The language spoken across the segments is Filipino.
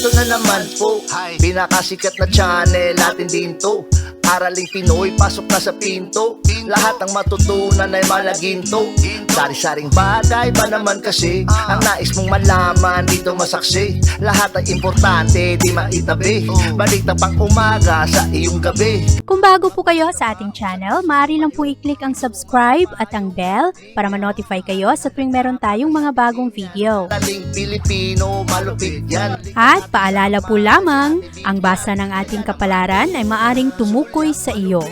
Eto na naman po, pinakasikat na channel natin din to. Araling Pinoy, pasok na sa pinto. Lahat ng matutunan ay malaginto. Sari-saring bagay ba naman kasi ang nais mong malaman dito masaksi. Lahat ay importante, di maitabi. Balik na pang umaga sa iyong gabi. Kung bago po kayo sa ating channel, maaari lang po i-click ang subscribe at ang bell para ma-notify kayo sa tuwing meron tayong mga bagong video. Taling Pilipino, malupit yan. At paalala po lamang, ang basa ng ating kapalaran ay maaring tumukoy sa iyo.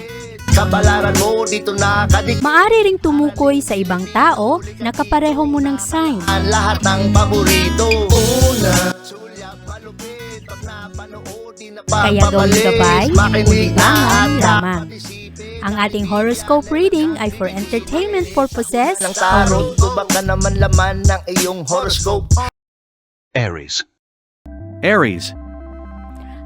Kapalaran mo dito nakadik. Maaari ring tumukoy sa ibang tao na kapareho mo ng sign. Ang lahat ng paborito. Una, sulyap, malupit. Pag napanood, di na Kaya gawing gabay, makinig ulilangan at lamang. Ang ating horoscope reading ay for entertainment purposes ng tarot. only. Tubak ka naman laman ng iyong horoscope. Aries. Aries.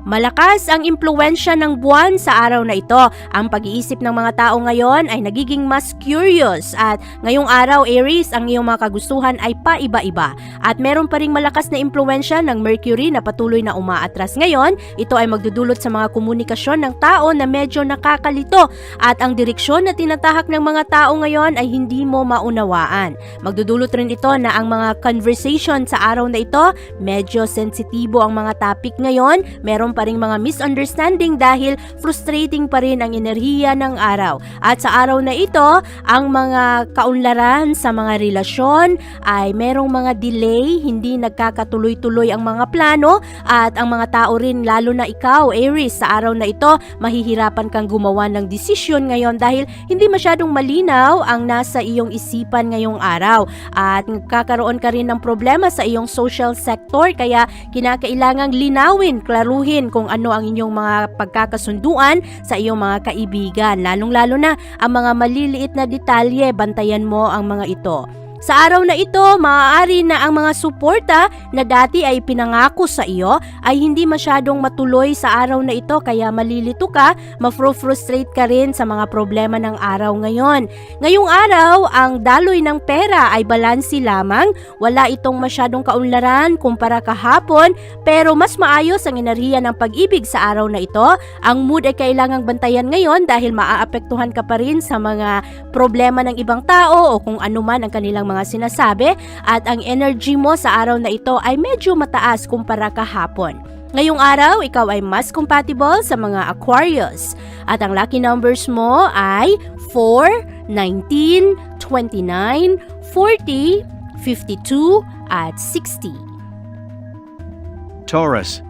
Malakas ang impluwensya ng buwan sa araw na ito. Ang pag-iisip ng mga tao ngayon ay nagiging mas curious at ngayong araw, Aries, ang iyong mga kagustuhan ay paiba-iba. At meron pa ring malakas na impluwensya ng Mercury na patuloy na umaatras ngayon. Ito ay magdudulot sa mga komunikasyon ng tao na medyo nakakalito at ang direksyon na tinatahak ng mga tao ngayon ay hindi mo maunawaan. Magdudulot rin ito na ang mga conversation sa araw na ito, medyo sensitibo ang mga topic ngayon. Meron pa ring mga misunderstanding dahil frustrating pa rin ang enerhiya ng araw. At sa araw na ito, ang mga kaunlaran sa mga relasyon ay merong mga delay, hindi nagkakatuloy-tuloy ang mga plano at ang mga tao rin, lalo na ikaw, Aries, sa araw na ito, mahihirapan kang gumawa ng desisyon ngayon dahil hindi masyadong malinaw ang nasa iyong isipan ngayong araw at kakaroon ka rin ng problema sa iyong social sector kaya kinakailangang linawin, klaruhin kung ano ang inyong mga pagkakasunduan sa iyong mga kaibigan. Lalong-lalo na ang mga maliliit na detalye, bantayan mo ang mga ito. Sa araw na ito, maaari na ang mga suporta na dati ay pinangako sa iyo ay hindi masyadong matuloy sa araw na ito kaya malilito ka, mafro-frustrate ka rin sa mga problema ng araw ngayon. Ngayong araw, ang daloy ng pera ay balansi lamang, wala itong masyadong kaunlaran kumpara kahapon pero mas maayos ang enerhiya ng pag-ibig sa araw na ito. Ang mood ay kailangang bantayan ngayon dahil maaapektuhan ka pa rin sa mga problema ng ibang tao o kung ano man ang kanilang mga sinasabi at ang energy mo sa araw na ito ay medyo mataas kumpara kahapon. Ngayong araw, ikaw ay mas compatible sa mga Aquarius at ang lucky numbers mo ay 4, 19, 29, 40, 52 at 60. Taurus.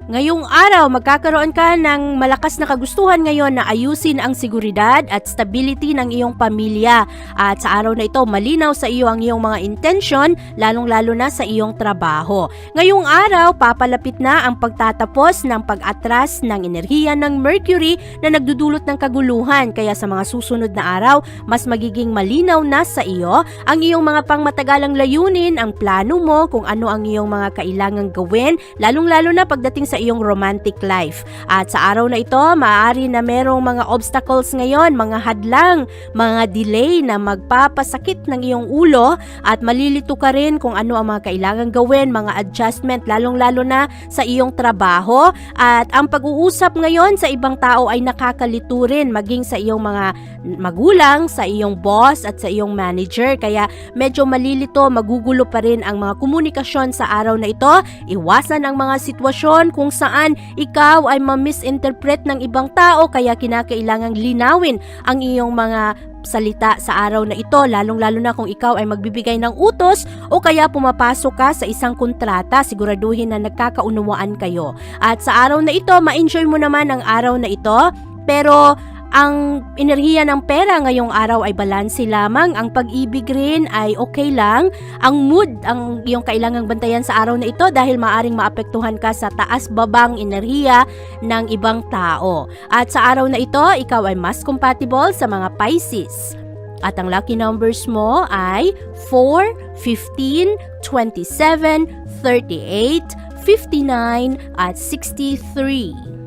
Ngayong araw, magkakaroon ka ng malakas na kagustuhan ngayon na ayusin ang seguridad at stability ng iyong pamilya. At sa araw na ito, malinaw sa iyo ang iyong mga intention, lalong-lalo na sa iyong trabaho. Ngayong araw, papalapit na ang pagtatapos ng pag-atras ng enerhiya ng Mercury na nagdudulot ng kaguluhan. Kaya sa mga susunod na araw, mas magiging malinaw na sa iyo ang iyong mga pangmatagalang layunin, ang plano mo, kung ano ang iyong mga kailangang gawin, lalong-lalo na pagdating sa iyong romantic life. At sa araw na ito, maaari na merong mga obstacles ngayon, mga hadlang, mga delay na magpapasakit ng iyong ulo at malilito ka rin kung ano ang mga kailangan gawin, mga adjustment, lalong-lalo na sa iyong trabaho. At ang pag-uusap ngayon sa ibang tao ay nakakalito rin, maging sa iyong mga magulang, sa iyong boss at sa iyong manager. Kaya medyo malilito, magugulo pa rin ang mga komunikasyon sa araw na ito. Iwasan ang mga sitwasyon kung saan ikaw ay ma-misinterpret ng ibang tao kaya kinakailangang linawin ang iyong mga salita sa araw na ito, lalong-lalo na kung ikaw ay magbibigay ng utos o kaya pumapasok ka sa isang kontrata, siguraduhin na nagkakaunawaan kayo. At sa araw na ito, ma-enjoy mo naman ang araw na ito, pero ang enerhiya ng pera ngayong araw ay balanse lamang. Ang pag-ibig rin ay okay lang. Ang mood ang iyong kailangang bantayan sa araw na ito dahil maaring maapektuhan ka sa taas-babang enerhiya ng ibang tao. At sa araw na ito, ikaw ay mas compatible sa mga Pisces. At ang lucky numbers mo ay 4, 15, 27, 38, 59 at 63.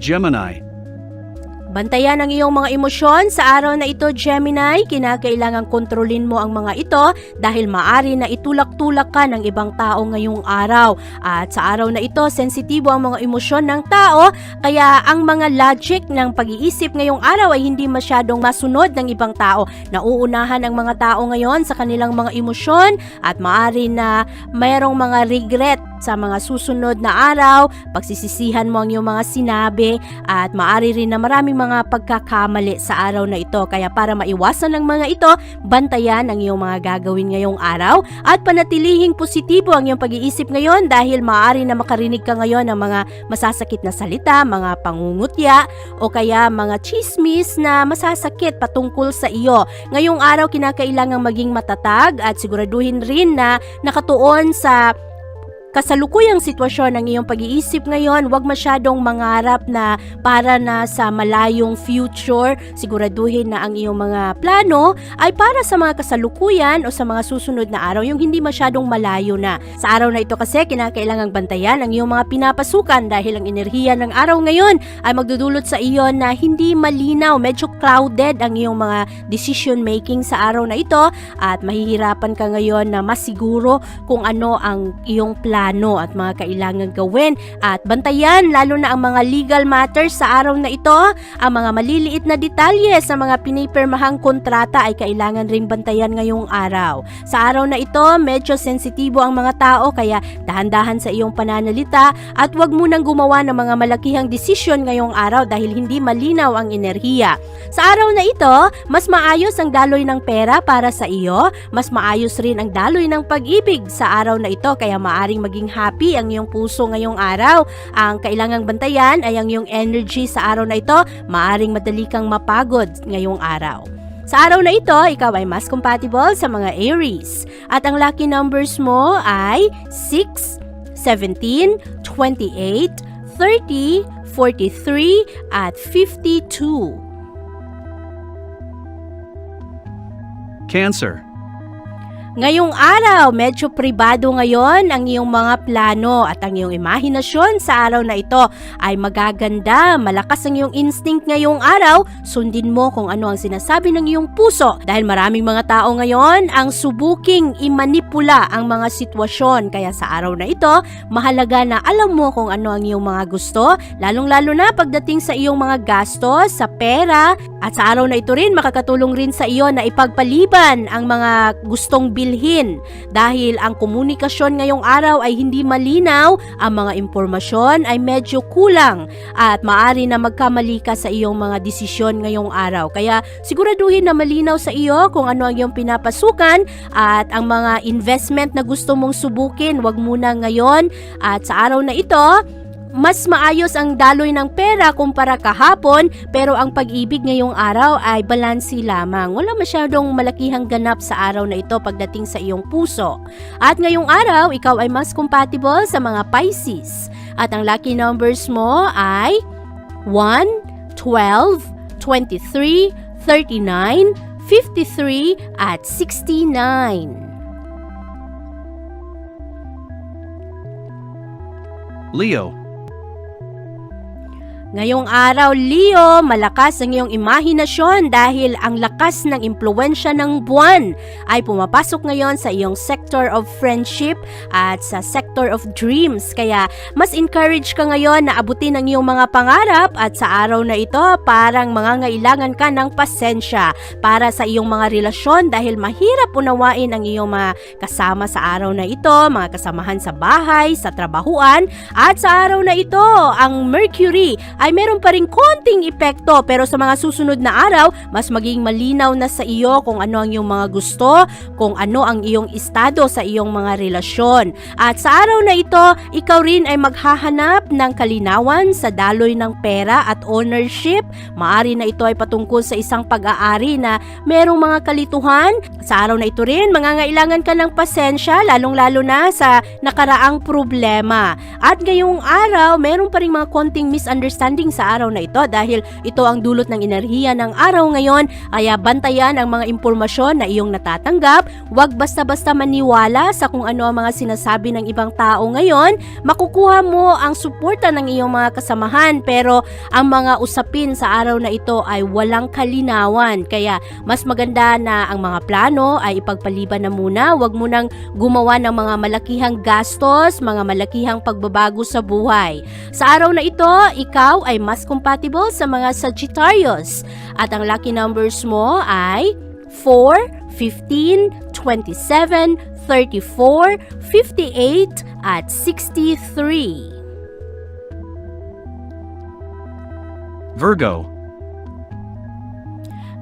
Gemini. Bantayan ang iyong mga emosyon sa araw na ito, Gemini. Kinakailangang kontrolin mo ang mga ito dahil maaari na itulak-tulak ka ng ibang tao ngayong araw. At sa araw na ito, sensitibo ang mga emosyon ng tao, kaya ang mga logic ng pag-iisip ngayong araw ay hindi masyadong masunod ng ibang tao. Nauunahan ang mga tao ngayon sa kanilang mga emosyon at maaari na mayroong mga regret sa mga susunod na araw, pagsisisihan mo ang iyong mga sinabi at maaari rin na maraming mga pagkakamali sa araw na ito. Kaya para maiwasan ng mga ito, bantayan ang iyong mga gagawin ngayong araw at panatilihing positibo ang iyong pag-iisip ngayon dahil maaari na makarinig ka ngayon ng mga masasakit na salita, mga pangungutya o kaya mga chismis na masasakit patungkol sa iyo. Ngayong araw kinakailangang maging matatag at siguraduhin rin na nakatuon sa kasalukuyang sitwasyon ng iyong pag-iisip ngayon. Huwag masyadong mangarap na para na sa malayong future. Siguraduhin na ang iyong mga plano ay para sa mga kasalukuyan o sa mga susunod na araw, yung hindi masyadong malayo na. Sa araw na ito kasi, kinakailangang bantayan ang iyong mga pinapasukan dahil ang enerhiya ng araw ngayon ay magdudulot sa iyo na hindi malinaw, medyo clouded ang iyong mga decision making sa araw na ito at mahihirapan ka ngayon na masiguro kung ano ang iyong plano at mga kailangan gawin at bantayan lalo na ang mga legal matters sa araw na ito. Ang mga maliliit na detalye sa mga pinipirmahang kontrata ay kailangan ring bantayan ngayong araw. Sa araw na ito, medyo sensitibo ang mga tao kaya dahan-dahan sa iyong pananalita at huwag munang gumawa ng mga malakihang desisyon ngayong araw dahil hindi malinaw ang enerhiya. Sa araw na ito, mas maayos ang daloy ng pera para sa iyo, mas maayos rin ang daloy ng pag-ibig sa araw na ito kaya maaring maging happy ang iyong puso ngayong araw. Ang kailangang bantayan ay ang iyong energy sa araw na ito. Maaring madali kang mapagod ngayong araw. Sa araw na ito, ikaw ay mas compatible sa mga Aries. At ang lucky numbers mo ay 6, 17, 28, 30, 43, at 52. Cancer. Ngayong araw, medyo pribado ngayon ang iyong mga plano at ang iyong imahinasyon sa araw na ito ay magaganda. Malakas ang iyong instinct ngayong araw, sundin mo kung ano ang sinasabi ng iyong puso dahil maraming mga tao ngayon ang subuking imanipula ang mga sitwasyon. Kaya sa araw na ito, mahalaga na alam mo kung ano ang iyong mga gusto, lalong-lalo na pagdating sa iyong mga gastos, sa pera, at sa araw na ito rin makakatulong rin sa iyo na ipagpaliban ang mga gustong bilhin dahil ang komunikasyon ngayong araw ay hindi malinaw, ang mga impormasyon ay medyo kulang at maaari na magkamali ka sa iyong mga desisyon ngayong araw. Kaya siguraduhin na malinaw sa iyo kung ano ang iyong pinapasukan at ang mga investment na gusto mong subukin, wag muna ngayon. At sa araw na ito, mas maayos ang daloy ng pera kumpara kahapon pero ang pag-ibig ngayong araw ay balansi lamang. Wala masyadong malakihang ganap sa araw na ito pagdating sa iyong puso. At ngayong araw, ikaw ay mas compatible sa mga Pisces. At ang lucky numbers mo ay 1, 12, 23, 39, 53, at 69. Leo. Ngayong araw, Leo, malakas ang iyong imahinasyon dahil ang lakas ng impluwensya ng buwan ay pumapasok ngayon sa iyong sector of friendship at sa sector of dreams. Kaya mas encourage ka ngayon na abutin ang iyong mga pangarap at sa araw na ito parang mangangailangan ka ng pasensya para sa iyong mga relasyon dahil mahirap unawain ang iyong mga kasama sa araw na ito, mga kasamahan sa bahay, sa trabahuan. At sa araw na ito, ang Mercury ay meron pa ring konting epekto pero sa mga susunod na araw, mas maging malinaw na sa iyo kung ano ang iyong mga gusto, kung ano ang iyong estado sa iyong mga relasyon. At sa araw na ito, ikaw rin ay maghahanap ng kalinawan sa daloy ng pera at ownership. Maari na ito ay patungkol sa isang pag-aari na merong mga kalituhan. Sa araw na ito rin, mangangailangan ka ng pasensya, lalong-lalo na sa nakaraang problema. At ngayong araw, meron pa ring mga konting misunderstanding demanding sa araw na ito dahil ito ang dulot ng enerhiya ng araw ngayon, kaya bantayan ang mga impormasyon na iyong natatanggap, huwag basta-basta maniwala sa kung ano ang mga sinasabi ng ibang tao ngayon. Makukuha mo ang suporta ng iyong mga kasamahan pero ang mga usapin sa araw na ito ay walang kalinawan, kaya mas maganda na ang mga plano ay ipagpaliban na muna, huwag mo nang gumawa ng mga malakihang gastos, mga malakihang pagbabago sa buhay. Sa araw na ito, ikaw ay mas compatible sa mga Sagittarius at ang lucky numbers mo ay 4, 15, 27, 34, 58 at 63. Virgo.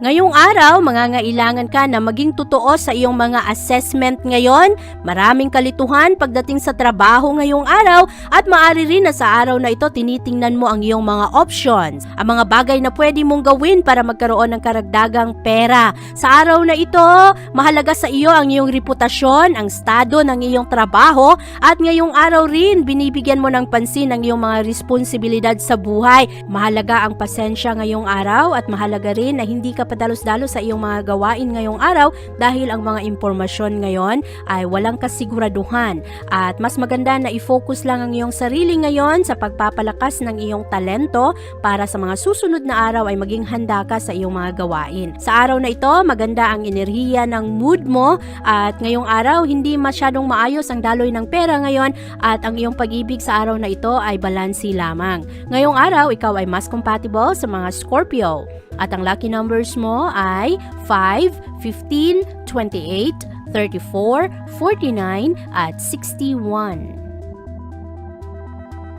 Ngayong araw, mangangailangan ka na maging totoo sa iyong mga assessment ngayon. Maraming kalituhan pagdating sa trabaho ngayong araw at maaari rin na sa araw na ito tinitingnan mo ang iyong mga options. Ang mga bagay na pwede mong gawin para magkaroon ng karagdagang pera. Sa araw na ito, mahalaga sa iyo ang iyong reputasyon, ang estado ng iyong trabaho at ngayong araw rin binibigyan mo ng pansin ang iyong mga responsibilidad sa buhay. Mahalaga ang pasensya ngayong araw at mahalaga rin na hindi ka padalos-dalos sa iyong mga gawain ngayong araw dahil ang mga impormasyon ngayon ay walang kasiguraduhan at mas maganda na i-focus lang ang iyong sarili ngayon sa pagpapalakas ng iyong talento para sa mga susunod na araw ay maging handa ka sa iyong mga gawain. Sa araw na ito, maganda ang enerhiya ng mood mo at ngayong araw hindi masyadong maayos ang daloy ng pera ngayon at ang iyong pag-ibig sa araw na ito ay balansi lamang. Ngayong araw, ikaw ay mas compatible sa mga Scorpio. At ang lucky numbers mo ay 5, 15, 28, 34, 49 at 61.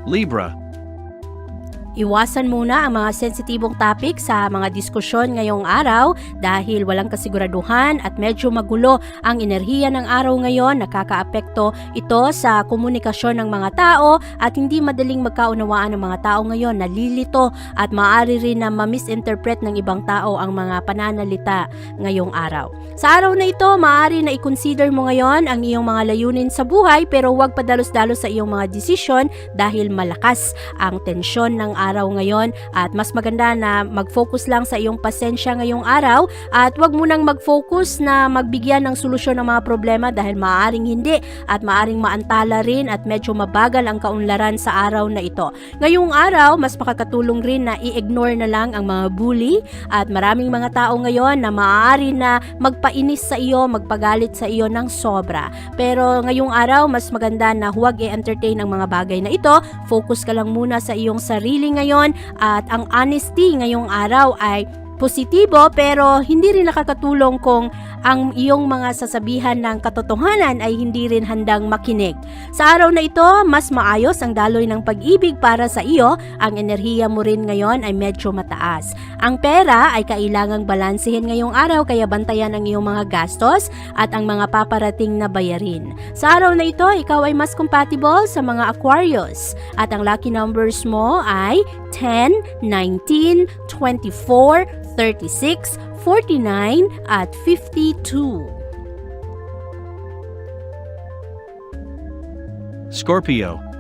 Libra. Iwasan muna ang mga sensitibong topic sa mga diskusyon ngayong araw dahil walang kasiguraduhan at medyo magulo ang enerhiya ng araw ngayon. Nakakaapekto ito sa komunikasyon ng mga tao at hindi madaling magkaunawaan ng mga tao ngayon. Nalilito at maaari rin na ma-misinterpret ng ibang tao ang mga pananalita ngayong araw. Sa araw na ito, maaari na i-consider mo ngayon ang iyong mga layunin sa buhay pero huwag padalos-dalos sa iyong mga desisyon dahil malakas ang tensyon ng araw ngayon at mas maganda na mag-focus lang sa iyong pasensya ngayong araw at wag mo nang mag-focus na magbigyan ng solusyon ng mga problema dahil maaaring hindi at maaaring maantala rin at medyo mabagal ang kaunlaran sa araw na ito. Ngayong araw, mas makakatulong rin na i-ignore na lang ang mga bully at maraming mga tao ngayon na maaari na magpainis sa iyo, magpagalit sa iyo ng sobra. Pero ngayong araw, mas maganda na huwag i-entertain ang mga bagay na ito. Focus ka lang muna sa iyong sarili ngayon at ang honesty ngayong araw ay positibo pero hindi rin nakakatulong kung ang iyong mga sasabihan ng katotohanan ay hindi rin handang makinig. Sa araw na ito, mas maayos ang daloy ng pag-ibig para sa iyo. Ang enerhiya mo rin ngayon ay medyo mataas. Ang pera ay kailangang balansehin ngayong araw kaya bantayan ang iyong mga gastos at ang mga paparating na bayarin. Sa araw na ito, ikaw ay mas compatible sa mga Aquarius at ang lucky numbers mo ay 10, 19, 24, 36, 49 at 52. Scorpio.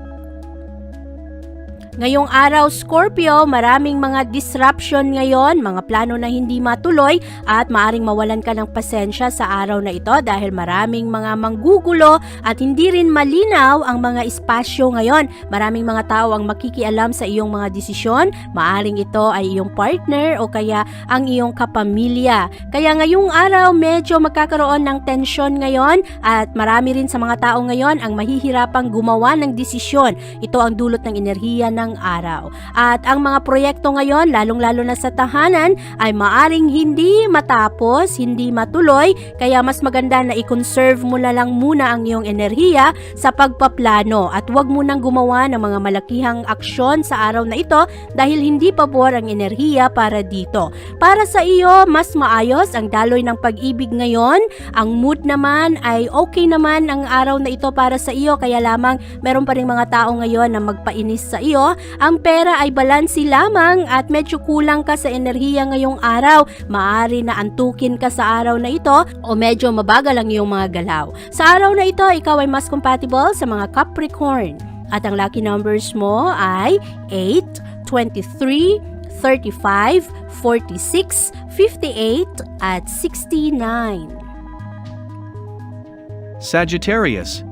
Ngayong araw, Scorpio, maraming mga disruption ngayon, mga plano na hindi matuloy at maaring mawalan ka ng pasensya sa araw na ito dahil maraming mga manggugulo at hindi rin malinaw ang mga espasyo ngayon. Maraming mga tao ang makikialam sa iyong mga desisyon, maaring ito ay iyong partner o kaya ang iyong kapamilya. Kaya ngayong araw, medyo magkakaroon ng tensyon ngayon at marami rin sa mga tao ngayon ang mahihirapang gumawa ng desisyon. Ito ang dulot ng enerhiya ng araw. At ang mga proyekto ngayon, lalong-lalo na sa tahanan, ay maaring hindi matapos, hindi matuloy, kaya mas maganda na i-conserve mo na lang muna ang iyong enerhiya sa pagpaplano at huwag mo nang gumawa ng mga malakihang aksyon sa araw na ito dahil hindi pabor ang enerhiya para dito. Para sa iyo, mas maayos ang daloy ng pag-ibig ngayon. Ang mood naman ay okay naman ang araw na ito para sa iyo, kaya lamang meron pa rin mga tao ngayon na magpainis sa iyo. Ang pera ay balansi lamang at medyo kulang ka sa enerhiya ngayong araw. Maaari na antukin ka sa araw na ito o medyo mabagal ang iyong mga galaw. Sa araw na ito, ikaw ay mas compatible sa mga Capricorn. At ang lucky numbers mo ay 8, 23, 35, 46, 58, at 69. Sagittarius.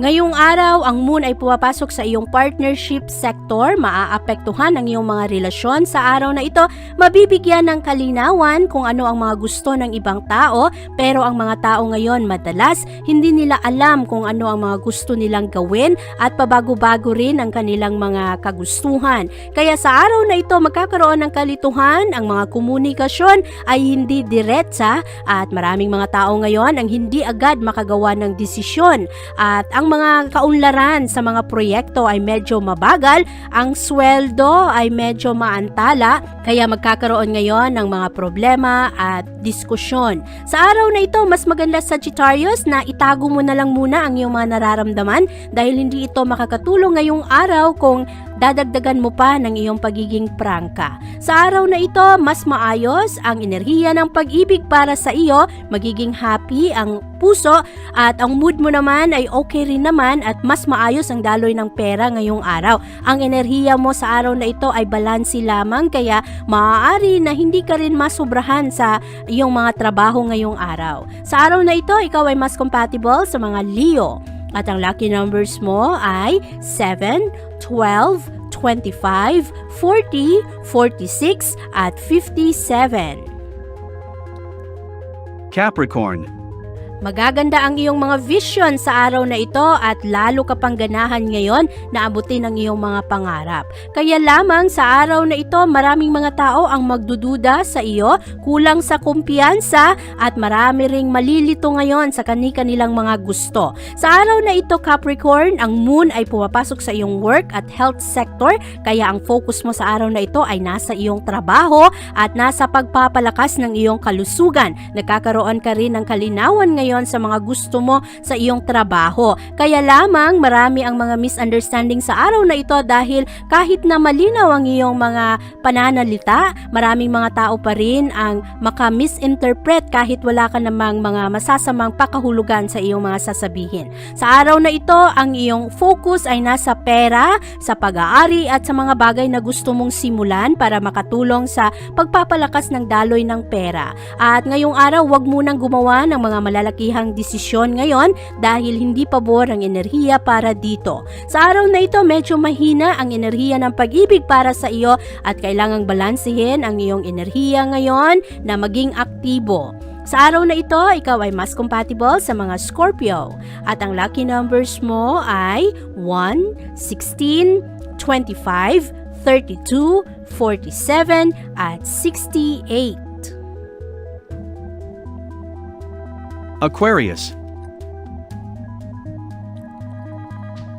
Ngayong araw, ang moon ay pumapasok sa iyong partnership sector, maaapektuhan ang iyong mga relasyon. Sa araw na ito, mabibigyan ng kalinawan kung ano ang mga gusto ng ibang tao, pero ang mga tao ngayon madalas hindi nila alam kung ano ang mga gusto nilang gawin at pabago-bago rin ang kanilang mga kagustuhan. Kaya sa araw na ito, magkakaroon ng kalituhan, ang mga komunikasyon ay hindi diretsa at maraming mga tao ngayon ang hindi agad makagawa ng desisyon at ang mga kaunlaran sa mga proyekto ay medyo mabagal, ang sweldo ay medyo maantala, kaya magkakaroon ngayon ng mga problema at diskusyon. Sa araw na ito, mas maganda Sagittarius na itago mo na lang muna ang iyong mga nararamdaman dahil hindi ito makakatulong ngayong araw kung dadagdagan mo pa ng iyong pagiging prangka. Sa araw na ito, mas maayos ang enerhiya ng pag-ibig para sa iyo, magiging happy ang puso at ang mood mo naman ay okay rin naman at mas maayos ang daloy ng pera ngayong araw. Ang enerhiya mo sa araw na ito ay balanse lamang kaya maaari na hindi ka rin masobrahan sa iyong mga trabaho ngayong araw. Sa araw na ito, ikaw ay mas compatible sa mga Leo at ang lucky numbers mo ay 7, 12, 25, 40, 46 at 57. Capricorn. Magaganda ang iyong mga vision sa araw na ito at lalo ka pang ganahan ngayon na abutin ang iyong mga pangarap. Kaya lamang sa araw na ito, maraming mga tao ang magdududa sa iyo, kulang sa kumpiyansa at marami ring malilito ngayon sa kani-kanilang mga gusto. Sa araw na ito, Capricorn, ang moon ay pumapasok sa iyong work at health sector, kaya ang focus mo sa araw na ito ay nasa iyong trabaho at nasa pagpapalakas ng iyong kalusugan. Nagkakaroon ka rin ng kalinawan ngayon sa mga gusto mo sa iyong trabaho. Kaya lamang marami ang mga misunderstanding sa araw na ito dahil kahit na malinaw ang iyong mga pananalita, maraming mga tao pa rin ang maka-misinterpret kahit wala ka namang mga masasamang pakahulugan sa iyong mga sasabihin. Sa araw na ito, ang iyong focus ay nasa pera, sa pag-aari at sa mga bagay na gusto mong simulan para makatulong sa pagpapalakas ng daloy ng pera. At ngayong araw, huwag munang gumawa ng mga malalakihang desisyon ngayon dahil hindi pabor ang enerhiya para dito. Sa araw na ito, medyo mahina ang enerhiya ng pag-ibig para sa iyo at kailangang balansehin ang iyong enerhiya ngayon na maging aktibo. Sa araw na ito, ikaw ay mas compatible sa mga Scorpio at ang lucky numbers mo ay 1, 16, 25, 32, 47 at 68. Aquarius.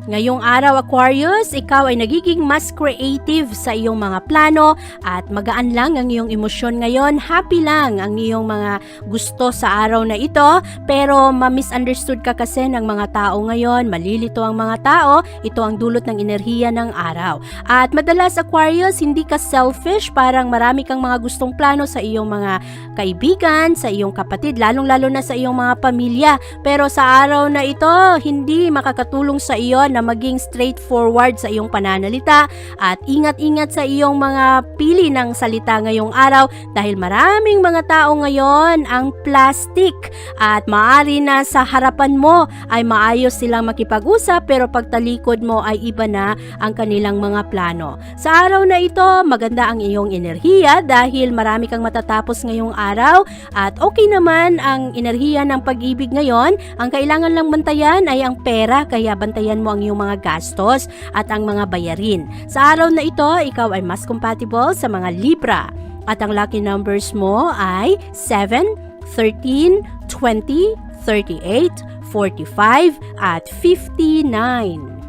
Ngayong araw, Aquarius, ikaw ay nagiging mas creative sa iyong mga plano at magaan lang ang iyong emosyon ngayon. Happy lang ang iyong mga gusto sa araw na ito, pero ma-misunderstood ka kasi ng mga tao ngayon. Malilito ang mga tao, ito ang dulot ng enerhiya ng araw. At madalas, Aquarius, hindi ka selfish, parang marami kang mga gustong plano sa iyong mga kaibigan, sa iyong kapatid, lalong-lalo na sa iyong mga pamilya. Pero sa araw na ito, hindi makakatulong sa iyo na maging straightforward sa iyong pananalita at ingat-ingat sa iyong mga pili ng salita ngayong araw dahil maraming mga tao ngayon ang plastic at maaari na sa harapan mo ay maayos silang makipag-usap pero pagtalikod mo ay iba na ang kanilang mga plano. Sa araw na ito, maganda ang iyong enerhiya dahil marami kang matatapos ngayong araw at okay naman ang enerhiya ng pag-ibig ngayon. Ang kailangan lang bantayan ay ang pera kaya bantayan mo ang iyong mga gastos at ang mga bayarin. Sa araw na ito, ikaw ay mas compatible sa mga Libra at ang lucky numbers mo ay 7, 13, 20, 38, 45 at 59.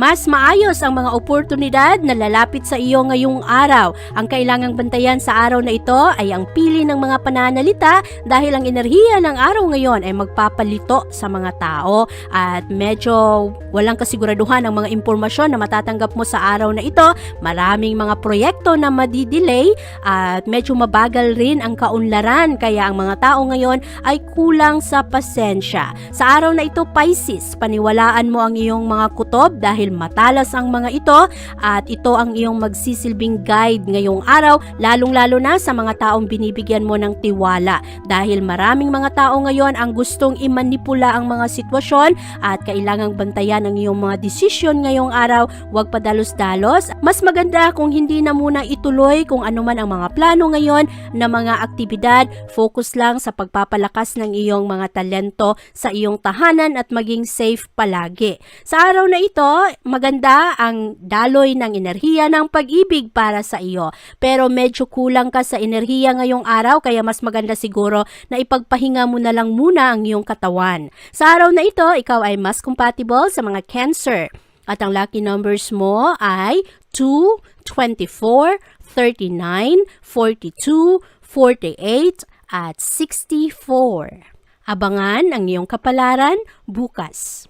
Mas maayos ang mga oportunidad na lalapit sa iyo ngayong araw. Ang kailangang bantayan sa araw na ito ay ang pili ng mga pananalita dahil ang enerhiya ng araw ngayon ay magpapalito sa mga tao at medyo walang kasiguraduhan ang mga impormasyon na matatanggap mo sa araw na ito. Maraming mga proyekto na madidelay at medyo mabagal rin ang kaunlaran kaya ang mga tao ngayon ay kulang sa pasensya. Sa araw na ito, Pisces, paniwalaan mo ang iyong mga kutob dahil matalas ang mga ito at ito ang iyong magsisilbing guide ngayong araw, lalong-lalo na sa mga taong binibigyan mo ng tiwala dahil maraming mga tao ngayon ang gustong imanipula ang mga sitwasyon at kailangang bantayan ang iyong mga desisyon ngayong araw. Huwag padalos-dalos. Mas maganda kung hindi na muna ituloy kung ano man ang mga plano ngayon na mga aktibidad. Focus lang sa pagpapalakas ng iyong mga talento sa iyong tahanan at maging safe palagi. Sa araw na ito, maganda ang daloy ng enerhiya ng pag-ibig para sa iyo. Pero medyo kulang ka sa enerhiya ngayong araw kaya mas maganda siguro na ipagpahinga mo na lang muna ang iyong katawan. Sa araw na ito, ikaw ay mas compatible sa mga Cancer. At ang lucky numbers mo ay 2, 24, 39, 42, 48, at 64. Abangan ang iyong kapalaran bukas.